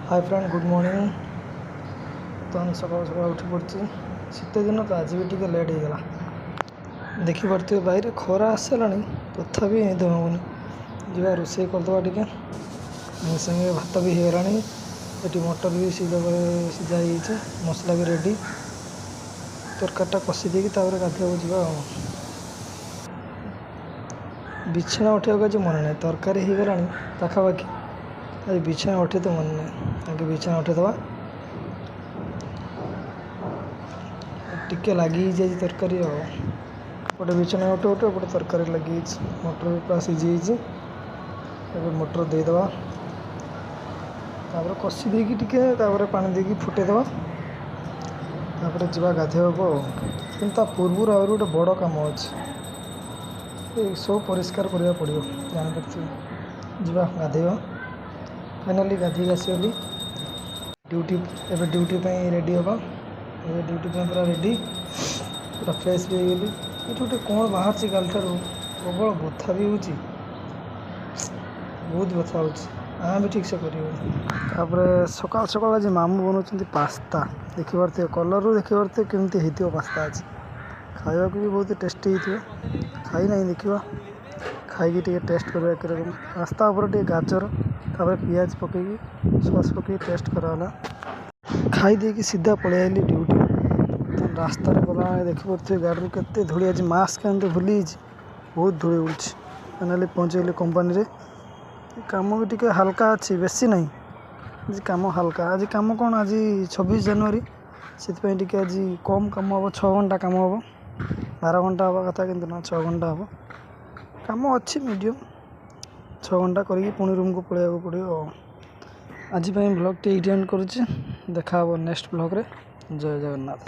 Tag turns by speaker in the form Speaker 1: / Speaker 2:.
Speaker 1: Hi friend good morning. तो हम सकाल सकाल उठी पड़ी शीत दिन तो आज भी टी लेट होगा। देखिपे बाहर खरा आसला तथापि निद होनी जा रोषे करदे टे संगे भात भी होगा। ये मटर भी सीधा मसला भी रेडी तरकारीटा कषि देकी गाधोक जा। बिछना उठा आज मन ना तरकारी हो गला पाखापाखि आज बिछना उठे तो मन ना आगे बिछना उठेदवा टिके लगी तरकारी गोटे बिछना उठे उठे गोटे तरकारी लगी मटर भी पूरा सीझी मटर देदेवा कषि देकी पानी देकी फुटेदवा जा गाधोक कि पूर्व आ गोटे बड़ कम अच्छे सब परिष्कार करने पड़ो जानते जा गाधोब फाइनाली गाधोक आसगली ड्यूटी एवं ड्यूटी रेडी हम ड्यूटी पूरा रेडी पूरा फ्रेश भी होगली। ये गोटे कौन बाहर गाल ठार प्रबल बथा भी हो बहुत बथा हो भी ठीक से कर सकाल सकाल आज मामू बनाऊँ पास्ता देखिपे कलर देखिपे केमती पास्ता आज खावा भी बहुत टेस्टी हो खाई ना देखा खाई टेस्ट करवा पास्ता उपर गाजर पियाज पकईकी सॉस पकई टेस्ट कराला खाई देकी सीधा पलि आइली ड्यूटी। रास्ता गला देखिपे गाड़ी के धूली आज मास्क आनते भूली बहुत धूली उड़ी फाइनाली पहुँचेली कंपनी काम भी टी हाल्का अच्छी बेसी ना आज कम हाल्का आज कम कौन आज 26 जनवरी से आज कम कम हम 6 घंटा कम हम 12 घंटा हवा कथा कि ना 6 घंटा हम कम अच्छी मीडियम 6 घंटा करके पुणी रूम को पलैया पड़ो। आज ब्लॉग टी एंड करुच्चे देखा नेक्स्ट ब्लॉग रे। जय जगन्नाथ।